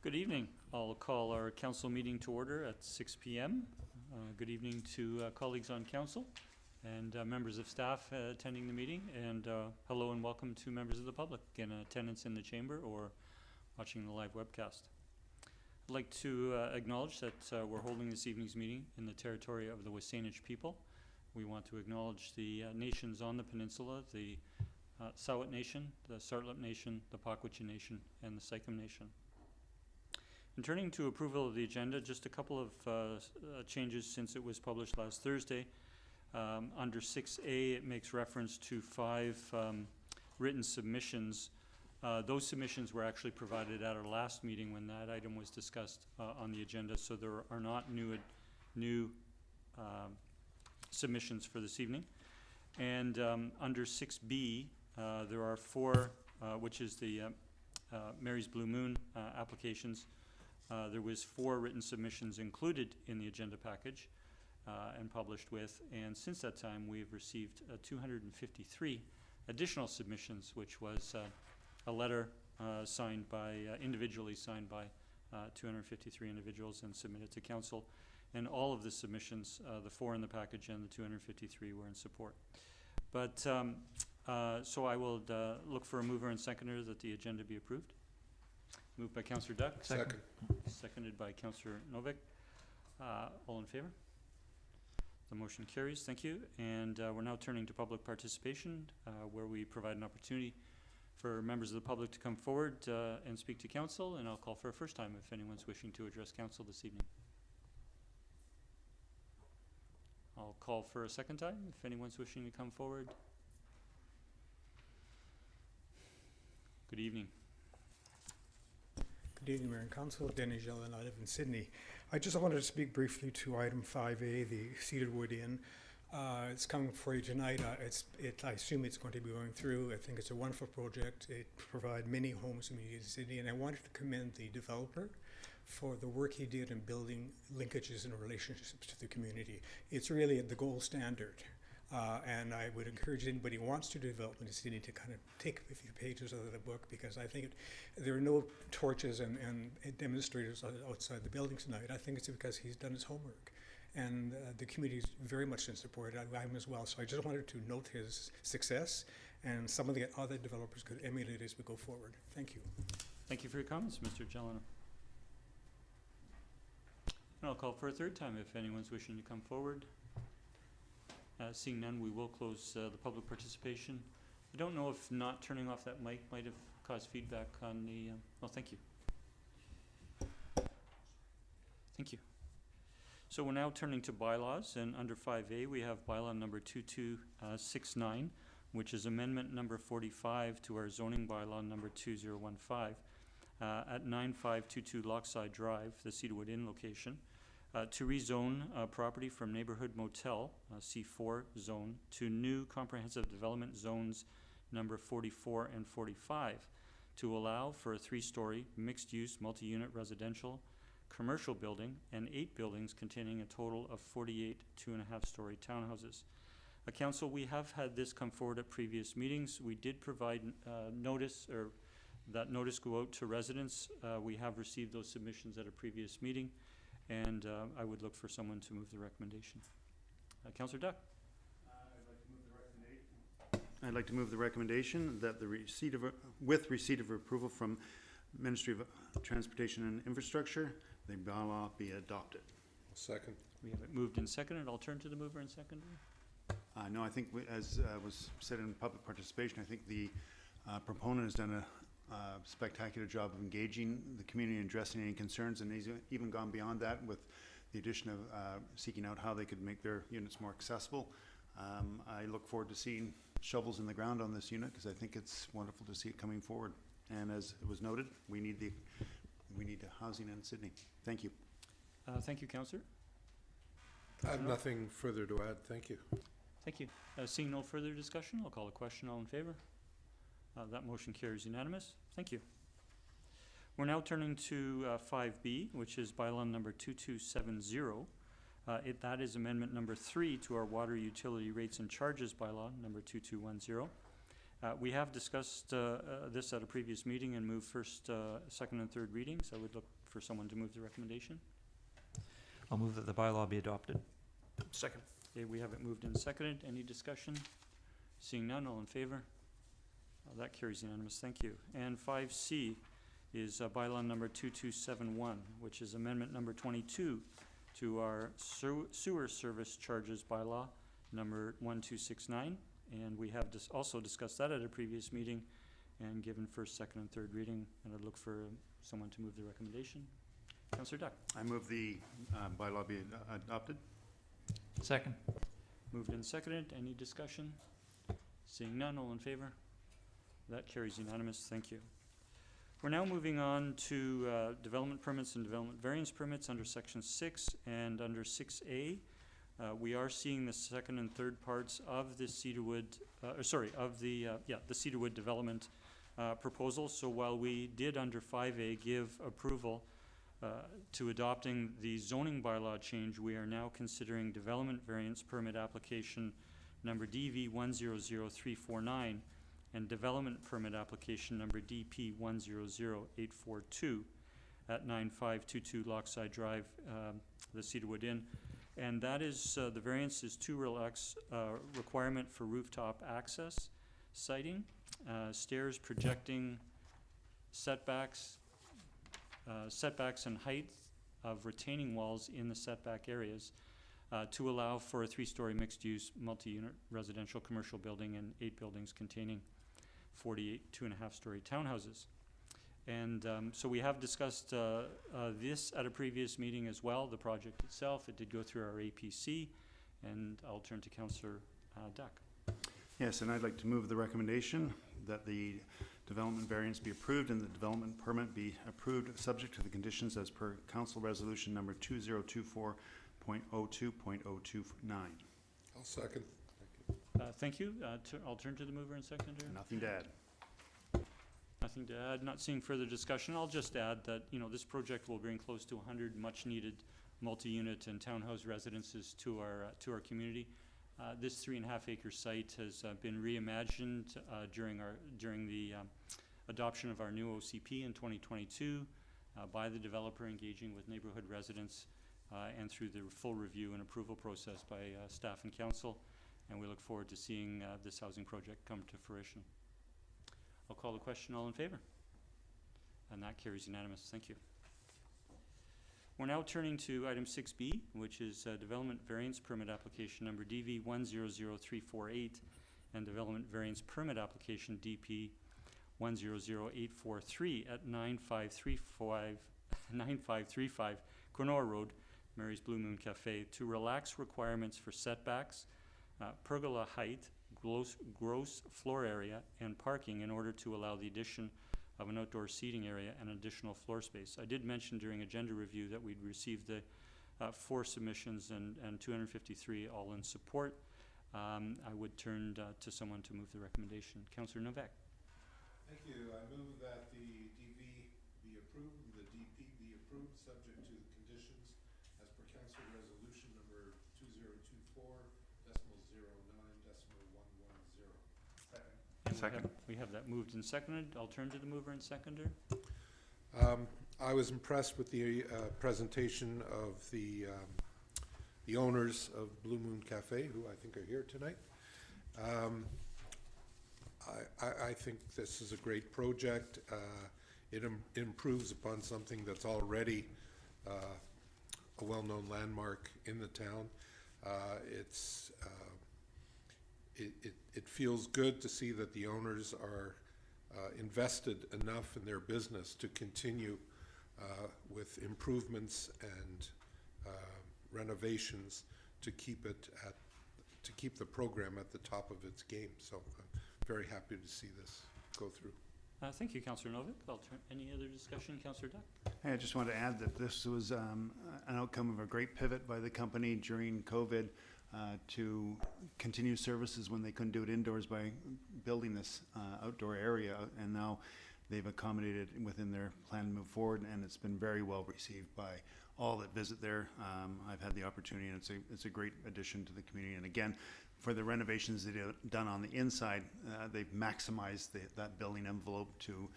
Good evening. I'll call our council meeting to order at 6 p.m. Good evening to colleagues on council and members of staff attending the meeting, and hello and welcome to members of the public in attendance in the chamber or watching the live webcast. I'd like to acknowledge that we're holding this evening's meeting in the territory of the Wasanich people. We want to acknowledge the nations on the peninsula, the Tsawat Nation, the Sartlip Nation, the Pakwitcha Nation, and the Sycam Nation. In turning to approval of the agenda, just a couple of changes since it was published last Thursday. Under 6A, it makes reference to 5 written submissions. Those submissions were actually provided at our last meeting when that item was discussed on the agenda, so there are not new submissions for this evening. And under 6B, there are 4, which is the Mary's Blue Moon applications. There was 4 written submissions included in the agenda package and published with, and since that time we've received 253 additional submissions, which was a letter signed by, individually signed by 253 individuals and submitted to council. And all of the submissions, the 4 in the package and the 253, were in support. But so I will look for a mover and seconder that the agenda be approved. Moved by Councillor Duck. Second. Seconded by Councillor Novak. All in favor? The motion carries. Thank you. And we're now turning to public participation, where we provide an opportunity for members of the public to come forward and speak to council. And I'll call for a first time if anyone's wishing to address council this evening. I'll call for a second time if anyone's wishing to come forward. Good evening. Good evening, Mayor and Council. Denny Gelinas, I live in Sidney. I just wanted to speak briefly to item 5A, the Cedarwood Inn. It's coming for you tonight. I assume it's going to be going through. I think it's a wonderful project. It provides many homes in Sidney, and I wanted to commend the developer for the work he did in building linkages and relationships to the community. It's really the gold standard. And I would encourage anybody who wants to develop in the city to kind of take a few pages out of the book, because I think there are no torches and demonstrators outside the building tonight. I think it's because he's done his homework. And the community is very much in support. I'm as well. So I just wanted to note his success, and some of the other developers could emulate as we go forward. Thank you. Thank you for your comments, Mr. Gelinas. And I'll call for a third time if anyone's wishing to come forward. Seeing none, we will close the public participation. I don't know if not turning off that mic might have caused feedback on the, well, thank you. Thank you. So we're now turning to bylaws, and under 5A we have bylaw number 2269, which is amendment number 45 to our zoning bylaw number 2015 at 9522 Lochside Drive, the Cedarwood Inn location. To rezone property from Neighbourhood Motel, C4 zone, to new comprehensive development zones number 44 and 45, to allow for a 3-story mixed-use multi-unit residential commercial building and 8 buildings containing a total of 48 2.5-story townhouses. Council, we have had this come forward at previous meetings. We did provide notice, or that notice go out to residents. We have received those submissions at a previous meeting. And I would look for someone to move the recommendation. Councillor Duck. I'd like to move the recommendation that the receipt of with receipt of approval from Ministry of Transportation and Infrastructure, the bylaw be adopted. Second. We have it moved and seconded. I'll turn to the mover and seconder. No, I think as was said in public participation, I think the proponent has done a spectacular job of engaging the community and addressing any concerns, and he's even gone beyond that with the addition of seeking out how they could make their units more accessible. I look forward to seeing shovels in the ground on this unit, because I think it's wonderful to see it coming forward. And as it was noted, we need the housing in Sidney. Thank you. Thank you, Councillor. I have nothing further to add. Thank you. Thank you. Seeing no further discussion, I'll call a question. All in favor? That motion carries unanimous. Thank you. We're now turning to 5B, which is bylaw number 2270. That is amendment number 3 to our water utility rates and charges bylaw number 2210. We have discussed this at a previous meeting and moved first, second, and third readings. I would look for someone to move the recommendation. I'll move that the bylaw be adopted. Second. Okay, we have it moved and seconded. Any discussion? Seeing none, all in favor? That carries unanimous, thank you. And 5C is bylaw number 2271, which is amendment number 22 to our sewer service charges bylaw number 1269. And we have also discussed that at a previous meeting and given first, second, and third reading. And I'd look for someone to move the recommendation. Councillor Duck. I move the bylaw be adopted. Second. Moved and seconded. Any discussion? Seeing none, all in favor? That carries unanimous. Thank you. We're now moving on to development permits and development variance permits under Section 6 and under 6A. We are seeing the second and third parts of the Cedarwood, the Cedarwood development proposal. So while we did under 5A give approval to adopting the zoning bylaw change, we are now considering development variance permit application number DV 100349 and development permit application number DP 100842 at 9522 Lochside Drive, the Cedarwood Inn. And that is, the variance is 2RLX requirement for rooftop access, siting, stairs projecting setbacks and height of retaining walls in the setback areas to allow for a 3-story mixed-use multi-unit residential commercial building and 8 buildings containing 48 2.5-story townhouses. And so we have discussed this at a previous meeting as well, the project itself. It did go through our APC, and I'll turn to Councillor Duck. Yes, and I'd like to move the recommendation that the development variance be approved and the development permit be approved, subject to the conditions as per Council Resolution number 2024.02.029. I'll second. Thank you. I'll turn to the mover and seconder. Nothing to add. Nothing to add, not seeing further discussion. I'll just add that, this project will bring close to 100 much-needed multi-unit and townhouse residences to our community. This 3.5-acre site has been reimagined during the adoption of our new OCP in 2022 by the developer engaging with neighborhood residents and through the full review and approval process by staff and council. And we look forward to seeing this housing project come to fruition. I'll call the question. All in favor? And that carries unanimous. Thank you. We're now turning to item 6B, which is development variance permit application number DV 100348 and development variance permit application DP 100843 at 9535 Cornor Road, Mary's Blue Moon Cafe, to relax requirements for setbacks, pergola height, gross floor area, and parking in order to allow the addition of an outdoor seating area and additional floor space. I did mention during agenda review that we'd received the 4 submissions and 253 all in support. I would turn to someone to move the recommendation. Councillor Novak. Thank you. I move that the DV be approved and the DP be approved, subject to the conditions as per Council Resolution number 2024.09.110. Second. We have that moved and seconded. I'll turn to the mover and seconder. I was impressed with the presentation of the owners of Blue Moon Cafe, who I think are here tonight. I think this is a great project. It improves upon something that's already a well-known landmark in the town. It feels good to see that the owners are invested enough in their business to continue with improvements and renovations to keep the program at the top of its game. So I'm very happy to see this go through. Thank you, Councillor Novak. Any other discussion, Councillor Duck? Hey, I just want to add that this was an outcome of a great pivot by the company during COVID to continue services when they couldn't do it indoors by building this outdoor area, and now they've accommodated within their plan to move forward, and it's been very well received by all that visit there. I've had the opportunity, and it's a great addition to the community. And again, for the renovations they've done on the inside, they've maximized that building envelope to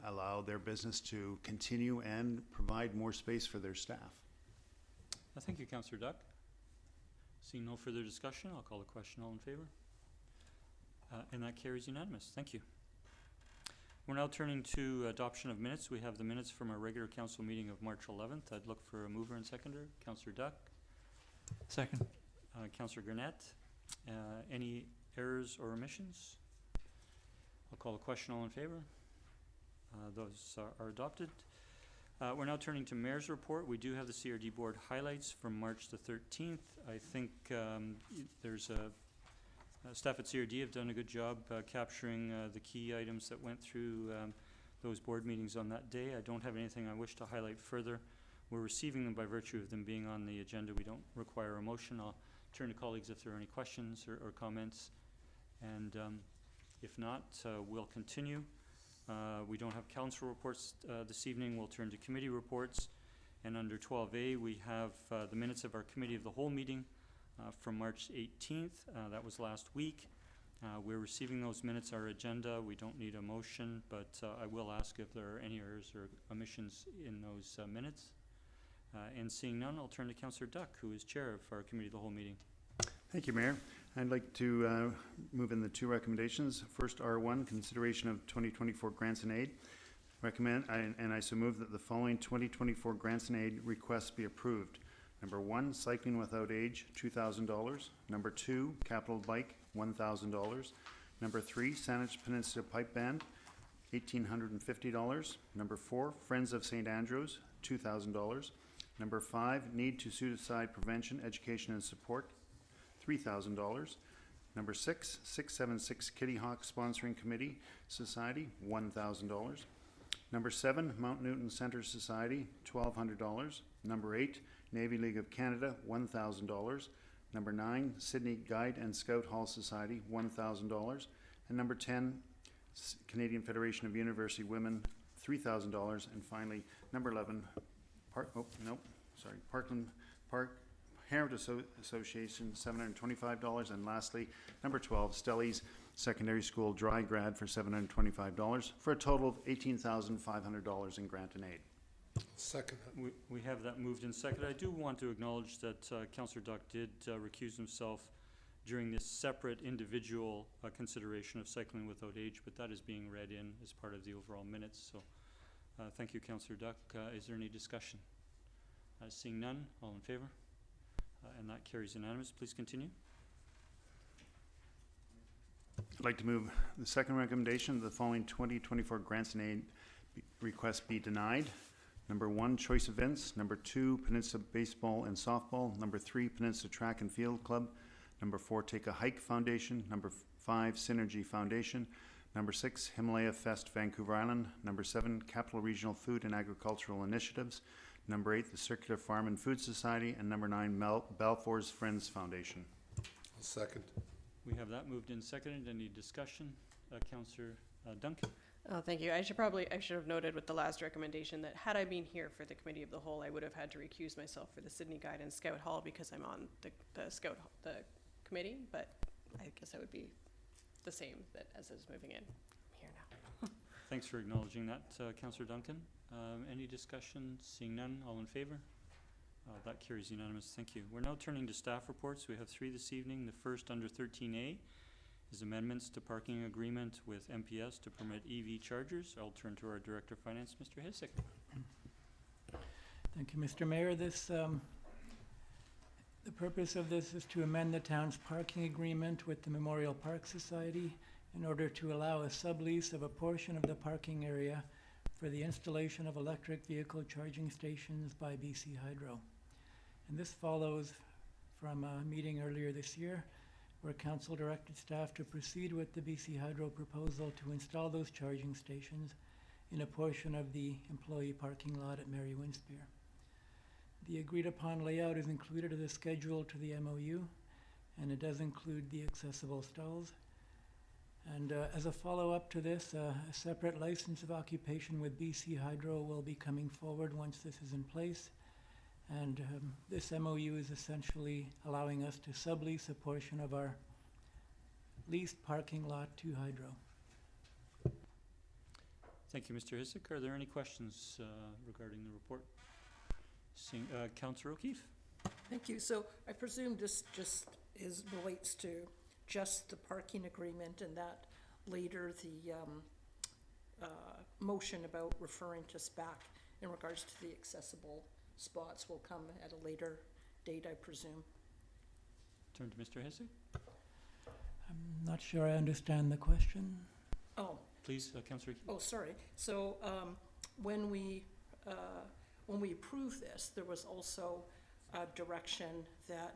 allow their business to continue and provide more space for their staff. Thank you, Councillor Duck. Seeing no further discussion, I'll call the question. All in favor? And that carries unanimous. Thank you. We're now turning to adoption of minutes. We have the minutes from our regular council meeting of March 11th. I'd look for a mover and seconder. Councillor Duck, Second. Councillor Gurnett. Any errors or omissions? I'll call the question. All in favor? Those are adopted. We're now turning to Mayor's report. We do have the CRD Board highlights from March the 13th. I think there's staff at CRD have done a good job capturing the key items that went through those board meetings on that day. I don't have anything I wish to highlight further. We're receiving them by virtue of them being on the agenda. We don't require a motion. I'll turn to colleagues if there are any questions or comments. And if not, we'll continue. We don't have council reports this evening. We'll turn to committee reports. And under 12A, we have the minutes of our Committee of the Whole meeting from March 18th. That was last week. We're receiving those minutes, our agenda. We don't need a motion, but I will ask if there are any errors or omissions in those minutes. And seeing none, I'll turn to Councillor Duck, who is chair of our Committee of the Whole meeting. Thank you, Mayor. I'd like to move in the two recommendations. First, R1, consideration of 2024 grants and aid. And I so move that the following 2024 grants and aid requests be approved. Number 1, cycling without age, $2,000. Number 2, capital bike, $1,000. Number 3, Saanich Peninsula Pipe Band, $1,850. Number 4, Friends of St. Andrews, $2,000. Number 5, Need to Suicide Prevention, Education and Support, $3,000. Number 6, 676 Kitty Hawk Sponsoring Committee Society, $1,000. Number 7, Mount Newton Centre Society, $1,200. Number 8, Navy League of Canada, $1,000. Number 9, Sidney Guide and Scout Hall Society, $1,000. And number 10, Canadian Federation of University Women, $3,000. And finally, number 11, Parkland Park Heritage Association, $725. And lastly, number 12, Stellies Secondary School Dry Grad for $725, for a total of $18,500 in grant and aid. Second. We have that moved and seconded. I do want to acknowledge that Councillor Duck did recuse himself during this separate individual consideration of cycling without age, but that is being read in as part of the overall minutes. So thank you, Councillor Duck. Is there any discussion? Seeing none, all in favor? And that carries unanimous. Please continue. I'd like to move the second recommendation, the following 2024 grants and aid requests be denied. Number 1, Choice Events. Number 2, Peninsula Baseball and Softball. Number 3, Peninsula Track and Field Club. Number 4, Take a Hike Foundation. Number 5, Synergy Foundation. Number 6, Himalaya Fest Vancouver Island. Number 7, Capital Regional Food and Agricultural Initiatives. Number 8, the Circular Farm and Food Society. And number 9, Balfour's Friends Foundation. I'll second. We have that moved and seconded. Any discussion? Councillor Duncan. Oh, thank you. I should have noted with the last recommendation that had I been here for the Committee of the Whole, I would have had to recuse myself for the Sidney Guide and Scout Hall because I'm on the committee, but I guess I would be the same as is moving in. I'm here now. Thanks for acknowledging that, Councillor Duncan. Any discussion? Seeing none, all in favor? That carries unanimous. Thank you. We're now turning to staff reports. We have 3 this evening. The first, under 13A, is amendments to parking agreement with MPS to permit EV chargers. I'll turn to our Director of Finance, Mr. Hissek. Thank you, Mr. Mayor. The purpose of this is to amend the town's parking agreement with the Memorial Park Society in order to allow a sublease of a portion of the parking area for the installation of electric vehicle charging stations by BC Hydro. And this follows from a meeting earlier this year where Council directed staff to proceed with the BC Hydro proposal to install those charging stations in a portion of the employee parking lot at Mary Winspear. The agreed upon layout is included as a schedule to the MOU, and it does include the accessible stalls. And as a follow-up to this, a separate license of occupation with BC Hydro will be coming forward once this is in place. And this MOU is essentially allowing us to sublease a portion of our leased parking lot to Hydro. Thank you, Mr. Hisik. Are there any questions regarding the report? Seeing, Councillor O'Keefe? Thank you. So I presume this just relates to just the parking agreement, and that later the motion about referring to SPAC in regards to the accessible spots will come at a later date, I presume. Turn to Mr. Hisik. I'm not sure I understand the question. Oh, Please, Councillor O'Keefe. oh, sorry. So when we approved this, there was also a direction that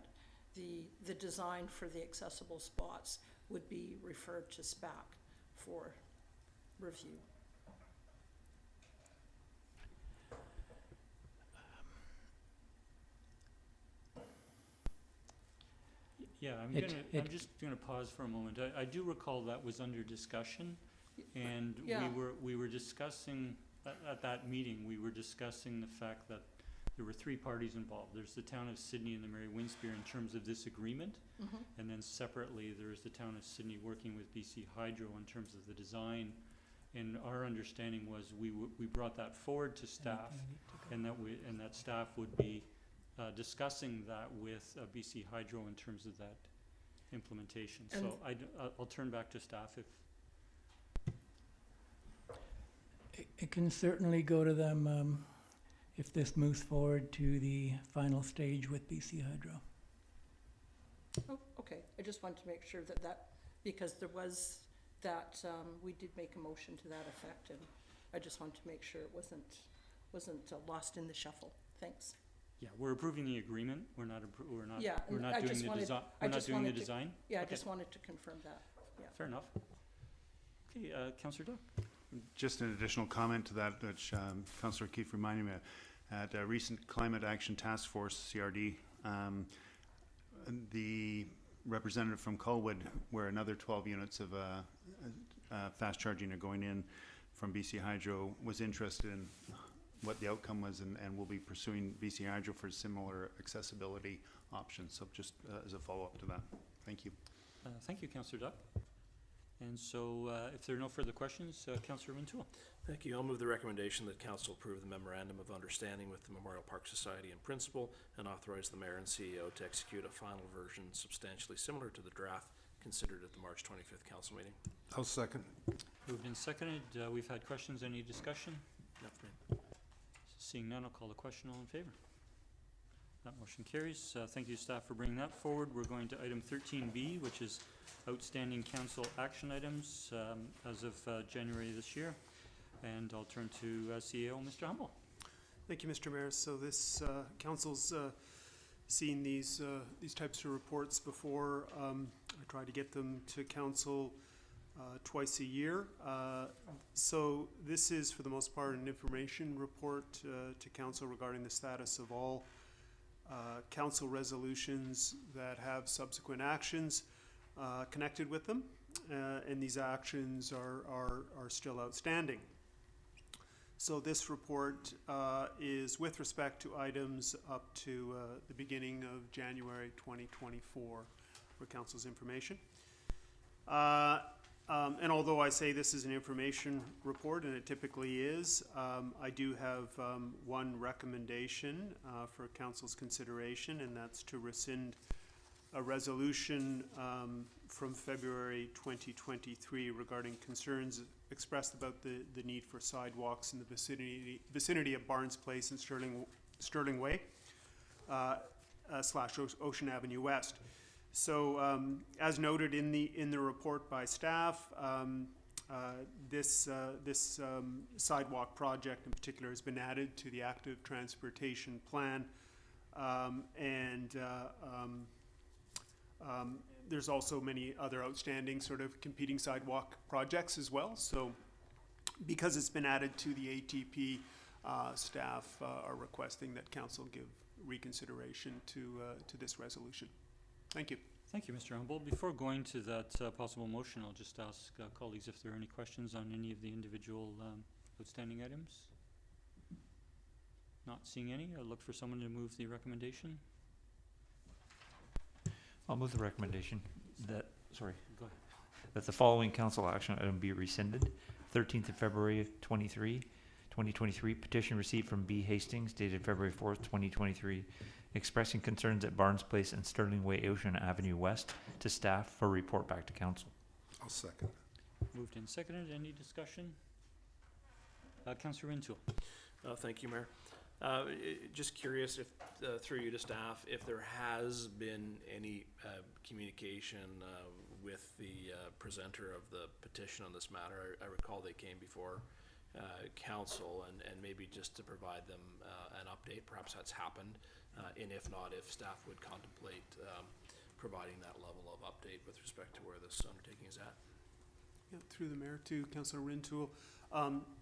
the design for the accessible spots would be referred to SPAC for review. Yeah, I'm just gonna pause for a moment. I do recall that was under discussion, and Yeah. we were discussing, at that meeting, we were discussing the fact that there were three parties involved. There's the town of Sidney and the Mary Winspear in terms of this agreement, Mhm. and then separately, there's the town of Sidney working with BC Hydro in terms of the design. And our understanding was we brought that forward to staff, and that staff would be discussing that with BC Hydro in terms of that implementation. So I'll turn back to staff if, It can certainly go to them if this moves forward to the final stage with BC Hydro. Oh, okay. I just wanted to make sure that, because there was that, we did make a motion to that effect, and I just wanted to make sure it wasn't lost in the shuffle. Thanks. yeah, we're approving the agreement. We're not Yeah, we're and not I doing just the wanted- design. I We're not just doing the wanted to- design? Yeah, I Okay. just wanted to confirm that. Fair enough. Okay, Councillor Duck. Just an additional comment to that, which Councillor Keefe reminded me of. At a recent Climate Action Task Force, CRD, the representative from Colwood, where another 12 units of fast charging are going in from BC Hydro, was interested in what the outcome was, and will be pursuing BC Hydro for similar accessibility options. So just as a follow-up to that. Thank you. Thank you, Councillor Duck. And so, if there are no further questions, Councillor Mintua. Thank you. I'll move the recommendation that council approve the memorandum of understanding with the Memorial Park Society in principle and authorize the mayor and CEO to execute a final version substantially similar to the draft considered at the March 25th council meeting. I'll second. Moved and seconded. We've had questions. Any discussion? Nothing. Seeing none, I'll call the question. All in favor? That motion carries. Thank you, staff, for bringing that forward. We're going to item 13B, which is outstanding council action items as of January this year. And I'll turn to CEO, Mr. Humble. Thank you, Mr. Mayor. So this council's seen these types of reports before. I try to get them to council twice a year. So this is, for the most part, an information report to council regarding the status of all council resolutions that have subsequent actions connected with them, and these actions are still outstanding. So this report is with respect to items up to the beginning of January 2024 for council's information. And although I say this is an information report, and it typically is, I do have one recommendation for council's consideration, and that's to rescind a resolution from February 2023 regarding concerns expressed about the need for sidewalks in the vicinity of Barnes Place and Sterling Way / Ocean Avenue West. So, as noted in the report by staff, this sidewalk project in particular has been added to the active transportation plan, and there's also many other outstanding sort of competing sidewalk projects as well. So because it's been added to the ATP, staff are requesting that council give reconsideration to this resolution. Thank you. Thank you, Mr. Humble. Before going to that possible motion, I'll just ask colleagues if there are any questions on any of the individual outstanding items. Not seeing any. I'll look for someone to move the recommendation. I'll move the recommendation that, sorry, Go ahead. that the following council action item be rescinded. 13th of February 2023, petition received from B. Hastings dated February 4th, 2023, expressing concerns at Barnes Place and Sterling Way Ocean Avenue West to staff for report back to council. I'll second. Moved and seconded. Any discussion? Councillor Rintoul. Thank you, Mayor. Just curious if, through you to staff, if there has been any communication with the presenter of the petition on this matter. I recall they came before council, and maybe just to provide them an update, perhaps that's happened, and if not, if staff would contemplate providing that level of update with respect to where this undertaking is at. Yeah, through the mayor to Councillor Rintoul.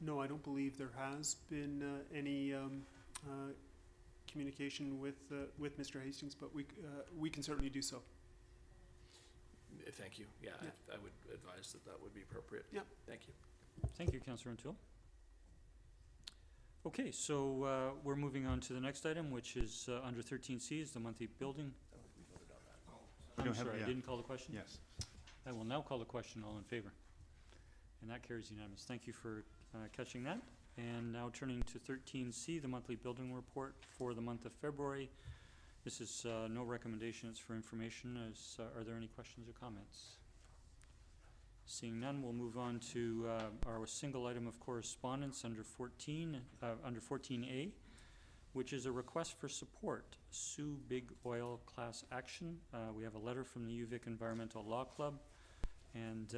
No, I don't believe there has been any communication with Mr. Hastings, but we can certainly do so. Thank you. Yeah, Yeah. I would advise that that would be appropriate. Yeah. Thank you. Thank you, Councillor Rintoul. Okay, so we're moving on to the next item, which is under 13C, is the monthly building. We I'm don't have- sorry, I yeah. didn't call the question? Yes. I will now call the question. All in favor? And that carries unanimous. Thank you for catching that. And now turning to 13C, the monthly building report for the month of February. This is no recommendation, it's for information. Are there any questions or comments? Seeing none, we'll move on to our single item of correspondence under 14A, which is a request for support, Sue Big Oil class action. We have a letter from the UVic Environmental Law Club, and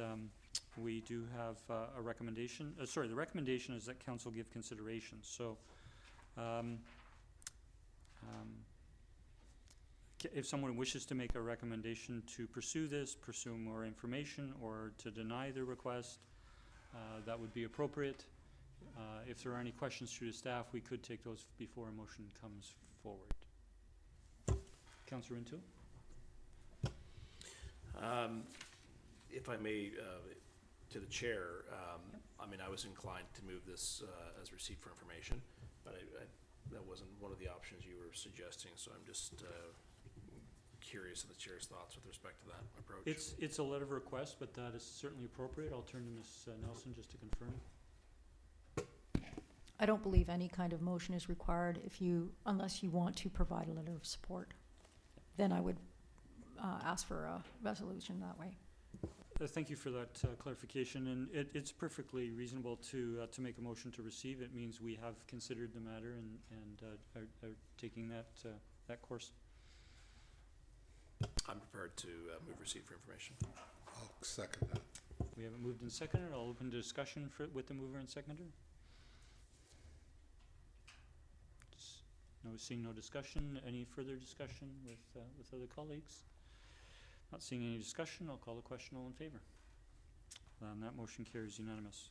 we do have a recommendation. The recommendation is that council give consideration. So, if someone wishes to make a recommendation to pursue this, pursue more information, or to deny the request, that would be appropriate. If there are any questions through the staff, we could take those before a motion comes forward. Councillor Rintoul? If I may, to the chair, I mean, I was inclined to move this as received for information, but that wasn't one of the options you were suggesting, so I'm just curious of the chair's thoughts with respect to that approach. It's a letter of request, but that is certainly appropriate. I'll turn to Ms. Nelson just to confirm. I don't believe any kind of motion is required unless you want to provide a letter of support. Then I would ask for a resolution that way. Thank you for that clarification, and it's perfectly reasonable to make a motion to receive. It means we have considered the matter and are taking that course. I'm prepared to move receipt for information. I'll second that. We have it moved and seconded. I'll open discussion with the mover and seconder. Seeing no discussion. Any further discussion with other colleagues? Not seeing any discussion. I'll call the question. All in favor? That motion carries unanimous.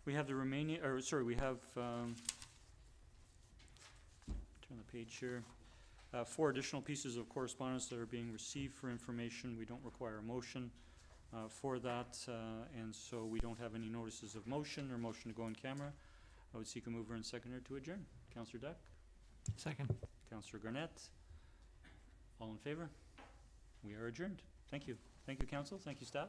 We have the remaining, we have, turn the page here. 4 additional pieces of correspondence that are being received for information. We don't require a motion for that, and so we don't have any notices of motion or motion to go in camera. I would seek a mover and seconder to adjourn. Councillor Duck? Second. Councillor Garnett? All in favor? We are adjourned. Thank you. Thank you, council. Thank you, staff.